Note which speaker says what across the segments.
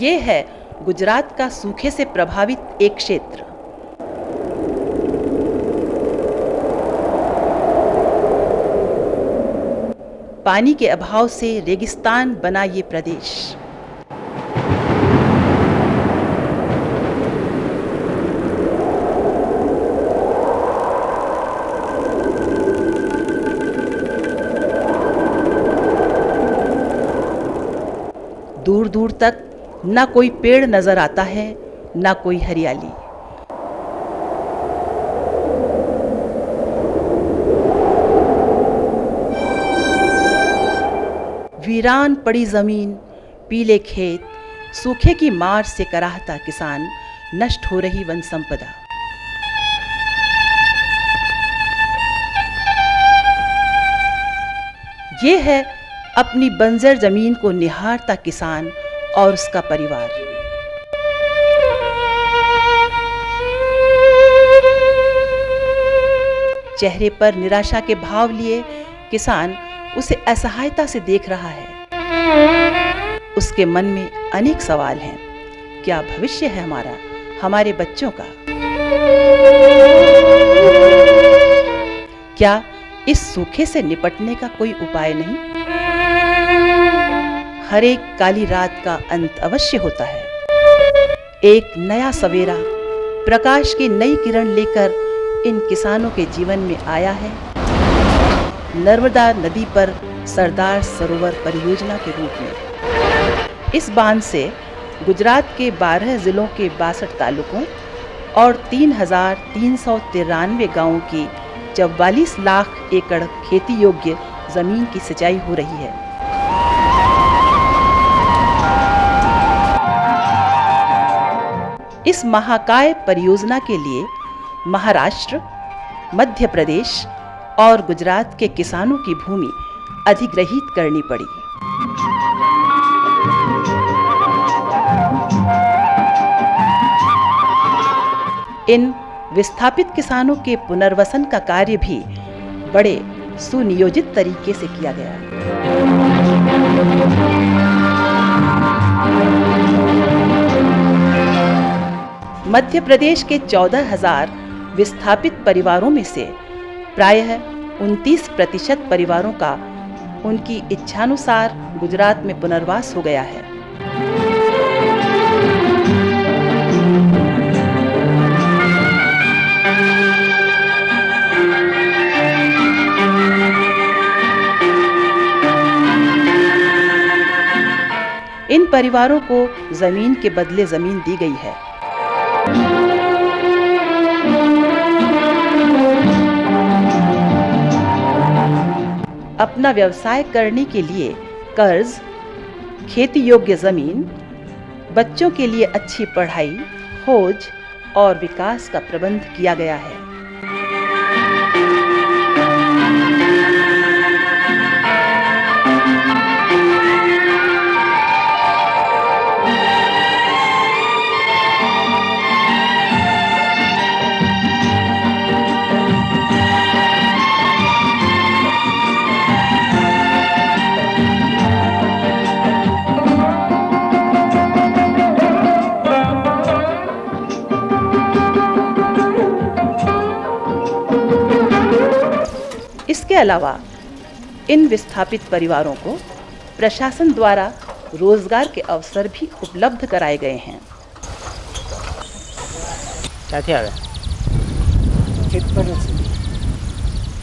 Speaker 1: ये है गुजरात का सूखे से प्रभावित एक क्षेत्र। पानी के अभाव से रेगिस्तान बना ये प्रदेश। दूर दूर तक ना कोई पेड़ नजर आता है, ना कोई हरियाली। वीरान पड़ी जमीन, पीले खेत, सूखे की मार से कराहता किसान, नष्ट हो रही वन संपदा। ये है अपनी बंजर जमीन को निहारता किसान और उसका परिवार। चेहरे पर निराशा के भाव लिए किसान उसे असहायता से देख रहा है। उसके मन में अनेक सवाल हैं। क्या भविष्य है हमारा, हमारे बच्चों का? क्या इस सूखे से निपटने का कोई उपाय नहीं? हर एक काली रात का अंत अवश्य होता है। एक नया सवेरा प्रकाश की नई किरण लेकर इन किसानों के जीवन में आया है। नर्मदा नदी पर सरदार सरोवर परियोजना के रूप में इस बांध से गुजरात के 12 जिलों के 62 तालुकों और 3,393 गांवों की 44 लाख एकड़ खेती योग्य जमीन की सिंचाई हो रही है। इस महाकाय परियोजना के लिए महाराष्ट्र, मध्य प्रदेश और गुजरात के किसानों की भूमि अधिग्रहित करनी पड़ी। इन विस्थापित किसानों के पुनर्वसन का कार्य भी बड़े सुनियोजित तरीके से किया गया। मध्य प्रदेश के 14,000 विस्थापित परिवारों में से प्रायः 29% परिवारों का उनकी इच्छानुसार गुजरात में पुनर्वास हो गया है। इन परिवारों को जमीन के बदले जमीन दी गई है। अपना व्यवसाय करने के लिए कर्ज, खेती योग्य जमीन, बच्चों के लिए अच्छी पढ़ाई, खोज और विकास का प्रबंध किया गया है। इसके अलावा इन विस्थापित परिवारों को प्रशासन द्वारा रोजगार के अवसर भी उपलब्ध कराए गए हैं।
Speaker 2: ક્યાંથી આવે?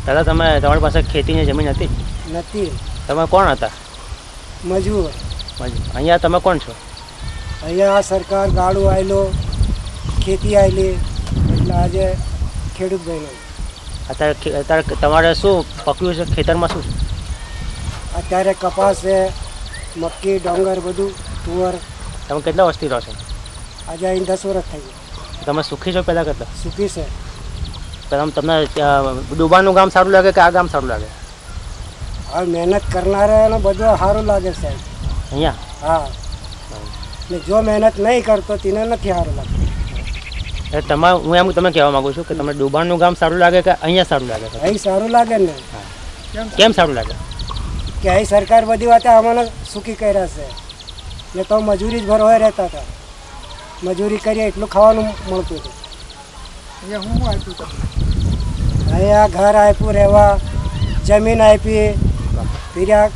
Speaker 2: દાદા તમારી પાસે ખેતીની જમીન હતી?
Speaker 3: નથી.
Speaker 2: તમે કોણ હતા?
Speaker 3: મજૂર.
Speaker 2: અહીંયા તમે કોણ છો?
Speaker 3: અહીંયા સરકાર ગાડું આવેલો, ખેતી આવેલી, એટલે આજે ખેડૂત બન્યો.
Speaker 2: અત્યારે તમારે શું પકવ્યું છે ખેતરમાં? શું
Speaker 3: અત્યારે કપાસ છે, મક્કી, ડોંગર, બધું તુવર.
Speaker 2: તમે કેટલા વર્ષથી રહો છો?
Speaker 3: આજે અહીં 10 વર્ષ થઈ ગયા.
Speaker 2: તમે સુખી છો? પહેલાં કરતા
Speaker 3: સુખી છે.
Speaker 2: તમને ડુબાનું ગામ સારું લાગે કે આ ગામ સારું લાગે?
Speaker 3: હવે મહેનત કરનારાને બધું સારું લાગે સાહેબ
Speaker 2: અહીંયા.
Speaker 3: હા, ને જો મહેનત નહીં કરતો તેને નથી સારું લાગતું.
Speaker 2: હું એમ તમે કહેવા માગું છું કે તમને ડુબાણનું ગામ સારું લાગે કે અહીંયા સારું લાગે?
Speaker 3: અહીં સારું લાગે ને.
Speaker 2: કેમ સારું લાગે?
Speaker 3: કે અહીં સરકાર બધી વાતે અમને સુખી કર્યા છે. ને તો મજૂરી જ ભરવા રહેતા હતા. મજૂરી કરીએ એટલું ખાવાનું મળતું હતું. અહીંયા ઘર આપ્યું રહેવા, જમીન આપી, ફિર્યા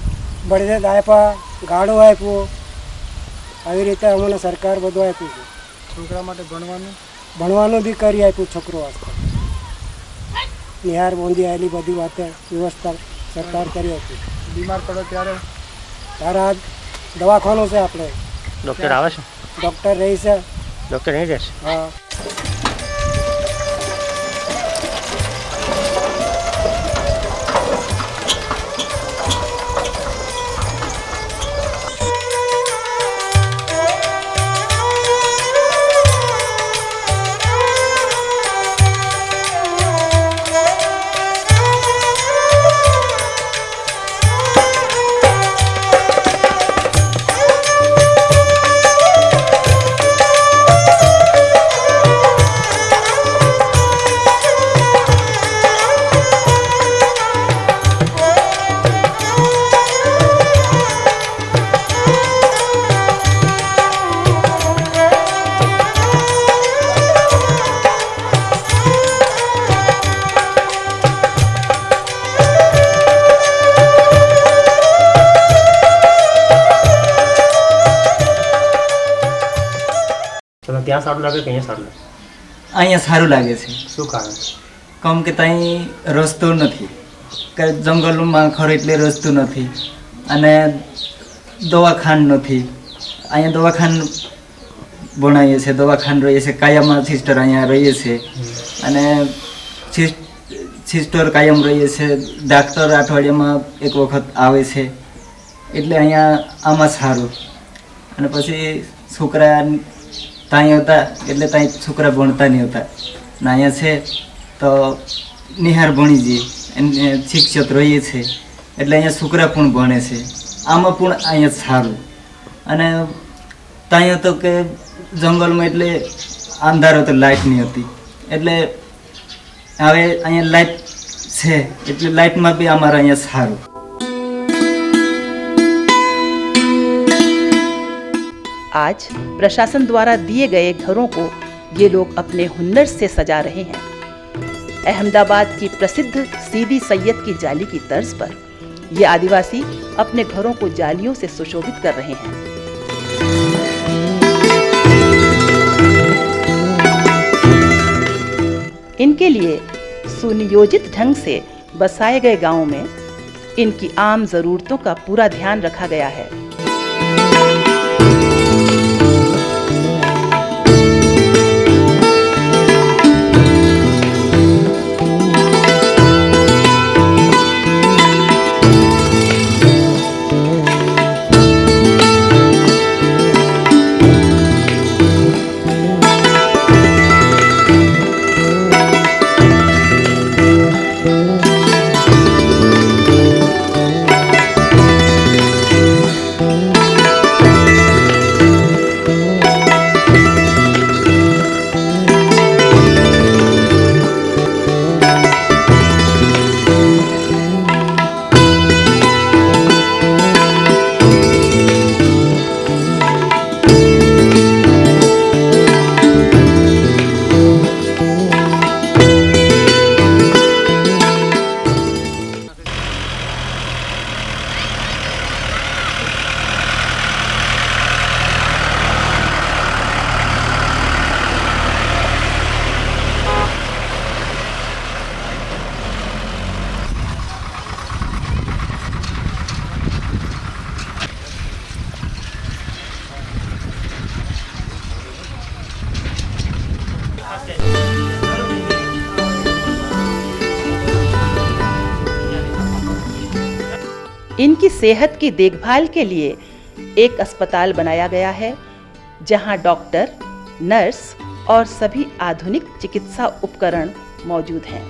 Speaker 3: બળદ આપ્યા, ગાડું આપ્યું. આવી રીતે અમને સરકાર બધું આપ્યું છે.
Speaker 4: છોકરા માટે
Speaker 3: ભણવાનું બી કરી આપ્યું છોકરો વાસ્તે. નિહાર બોંધી આવેલી બધી વાતે વ્યવસ્થા સરકાર કરી આપી.
Speaker 4: બીમાર પડો ત્યારે
Speaker 3: તારા દવાખાનું છે આપણે,
Speaker 2: ડૉક્ટર આવે છે?
Speaker 3: ડૉક્ટર રહી છે.
Speaker 2: ડૉક્ટર અહીં રહેશે?
Speaker 3: હા.
Speaker 2: તમને ત્યાં સારું લાગે કે અહીંયા સારું લાગે?
Speaker 5: અહીંયા સારું લાગે છે.
Speaker 2: શું કારણ?
Speaker 5: કેમ કે ત્યાં રસ્તો નથી, કે જંગલમાં ખરો એટલે રસ્તો નથી, અને દવાખાન નથી. અહીંયા દવાખાન ભણાવીએ છીએ, દવાખાન રહીએ છીએ, કાયમમાં સિસ્ટર અહીંયા રહીએ છીએ, અને સિસ્ટર કાયમ રહીએ છીએ. ડાક્ટર અઠવાડિયામાં એક વખત આવે છે, એટલે અહીંયા આમાં સારું. અને પછી છોકરા ત્યાં હતા એટલે ત્યાં છોકરા ભણતા નહીં હતા, ને અહીંયા છે તો નિહાર ભણી જઈએ, અને શિક્ષક રહીએ છે એટલે અહીંયા છોકરા પણ ભણે છે. આમાં પણ અહીંયા સારું. અને ત્યાં તો કે જંગલમાં એટલે અંધારો તો લાઇટ નહીં હતી, એટલે હવે અહીંયા લાઇટ છે એટલે લાઇટમાં બી અમારે અહીંયા સારું.
Speaker 1: आज प्रशासन द्वारा दिए गए घरों को ये लोग अपने हुन्नर से सजा रहे हैं। अहमदाबाद की प्रसिद्ध सीदी सैयद की जाली की तर्ज पर ये आदिवासी अपने घरों को जालियों से सुशोभित कर रहे हैं। इनके लिए सुनियोजित ढंग से बसाए गए गांवों में इनकी आम जरूरतों का पूरा ध्यान रखा गया है। इनकी सेहत की देखभाल के लिए एक अस्पताल बनाया गया है, जहां डॉक्टर, नर्स और सभी आधुनिक चिकित्सा उपकरण मौजूद हैं।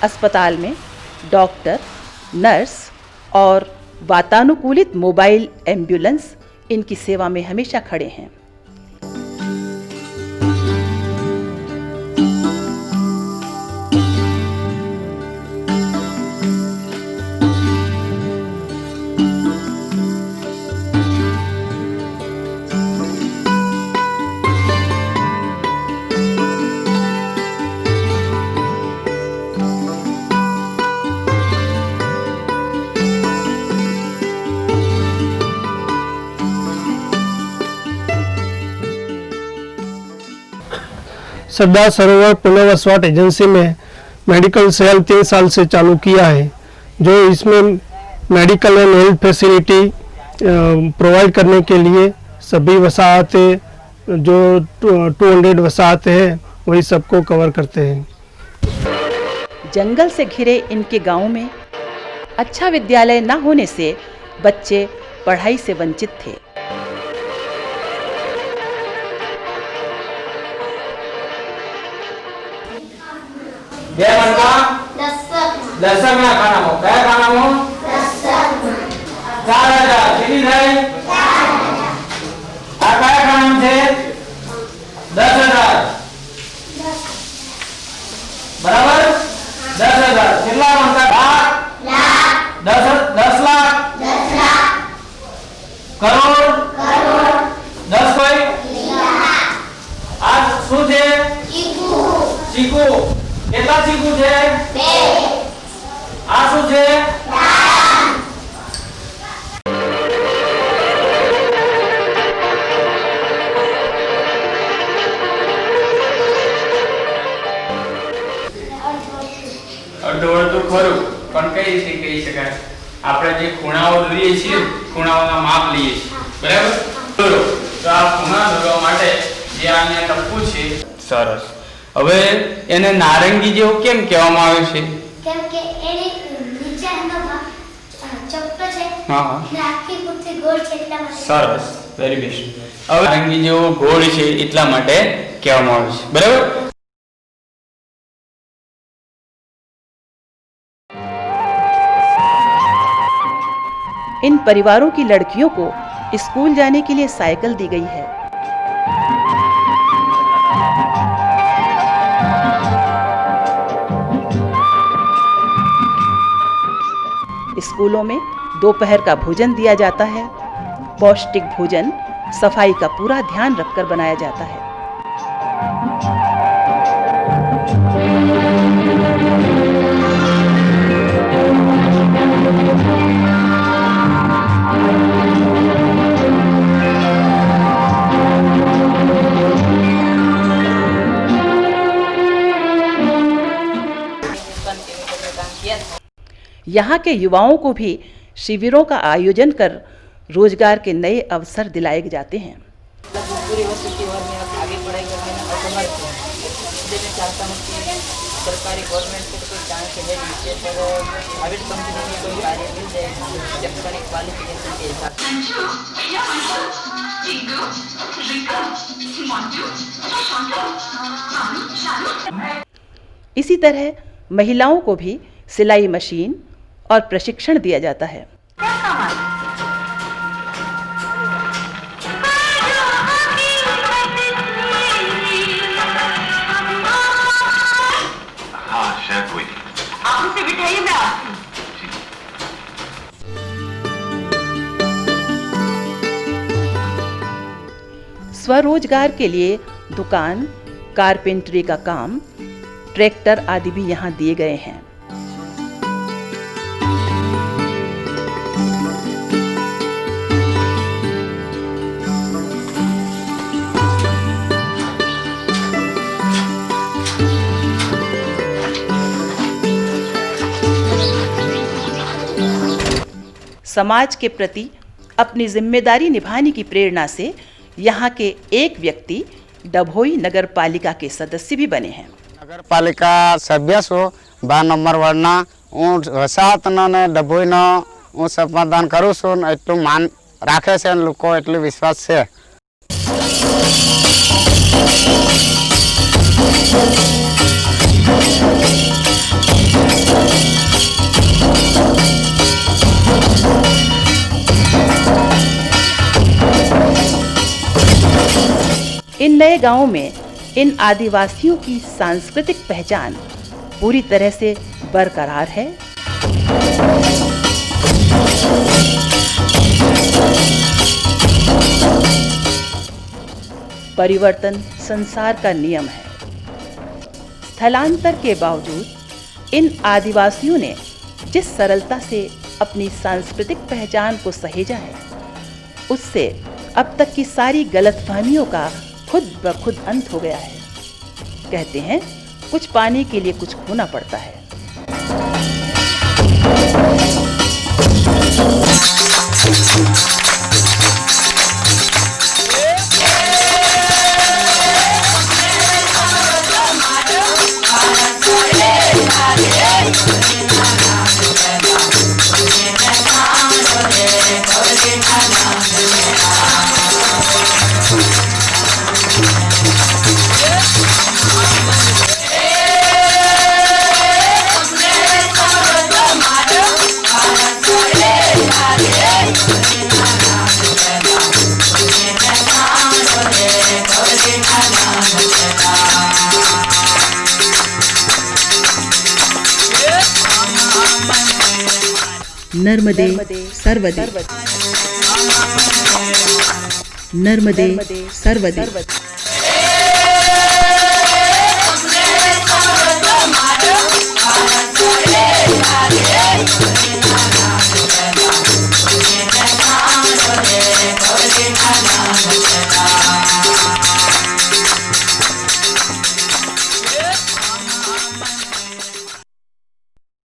Speaker 1: अस्पताल में डॉक्टर, नर्स और वातानुकूलित मोबाइल एम्बुलेंस इनकी सेवा में हमेशा खड़े हैं।
Speaker 6: सरदार सरोवर पुनर्वसवाट एजेंसी में मेडिकल सेल 3 साल से चालू किया है, जो इसमें medical and health facility provide करने के लिए सभी वसाहतें जो 200 वसाहतें हैं वही सबको कवर करते हैं।
Speaker 1: जंगल से घिरे इनके गांव में अच्छा विद्यालय न होने से बच्चे पढ़ाई से वंचित थे।
Speaker 2: બે મનકા દશકના ખાનામાં કયા ખાનામાં 4000 કેટલી થઈ આ કયા ખાનામાં છે 10000 બરાબર 10000 કેટલા મનકા લાખ 10 લાખ કરોડ 10 કોઈ આ શું છે ચીકુ કેટલા ચીકુ છે 2 આ શું છે
Speaker 7: અડધો ખરું પણ કઈ રીતે કહી શકાય આપણે જે ખૂણાઓ દોરીએ છીએ ખૂણાઓના માપ લઈએ છીએ બરાબર દોરો તો આ ખૂણા દોરવા માટે જે આને ટપ્પુ છે સરસ હવે એને નારંગી જેવું કેમ કહેવામાં આવે છે
Speaker 8: કેમ કે એની નીચે એનો ચપટો છે
Speaker 7: હા હા
Speaker 8: ને આખી કુર્તી ગોળ છે એટલા માટે
Speaker 7: સરસ વેરી બેસ્ટ હવે નારંગી જેવો ગોળ છે એટલા માટે કહેવામાં આવે છે બરાબર
Speaker 1: इन परिवारों की लड़कियों को स्कूल जाने के लिए साइकिल दी गई है। स्कूलों में दोपहर का भोजन दिया जाता है। पौष्टिक भोजन सफाई का पूरा ध्यान रखकर बनाया जाता है। यहाँ के युवाओं को भी शिविरों का आयोजन कर रोजगार के नए अवसर दिलाए जाते हैं।
Speaker 9: पूरी वस्तु की ओर में आगे पढ़ाई करने में असमर्थ है। इसलिए मैं चाहता हूँ कि सरकारी गवर्नमेंट से कोई चांस है जिससे पर प्राइवेट कंपनी में कोई कार्य मिल जाए जब तक क्वालिफिकेशन के हिसाब से।
Speaker 1: इसी तरह महिलाओं को भी सिलाई मशीन और प्रशिक्षण दिया जाता है।
Speaker 10: हाँ शायद कोई
Speaker 8: आप उसे बिठाइए मैं
Speaker 1: स्वरोजगार के लिए दुकान, कारपेंटरी का काम, ट्रैक्टर आदि भी यहाँ दिए गए हैं। समाज के प्रति अपनी जिम्मेदारी निभाने की प्रेरणा से यहाँ के एक व्यक्ति डभोई नगर पालिका के सदस्य भी बने हैं।
Speaker 3: नगर पालिका सभ्य छो 12 नंबर वार्डना हूँ वसाहतना ने डभोईनो हूँ समाधान करूँ छूँ एटलू मान राखे छे लोको एटलू विश्वास छे।
Speaker 1: इन नए गांवों में इन आदिवासियों की सांस्कृतिक पहचान पूरी तरह से बरकरार है। परिवर्तन संसार का नियम है। स्थलांतर के बावजूद इन आदिवासियों ने जिस सरलता से अपनी सांस्कृतिक पहचान को सहेजा है, उससे अब तक की सारी गलतफहमियों का खुद ब खुद अंत हो गया है। कहते हैं कुछ पाने के लिए कुछ खोना पड़ता है। नर्मदे सर्वदे, नर्मदे सर्वदे।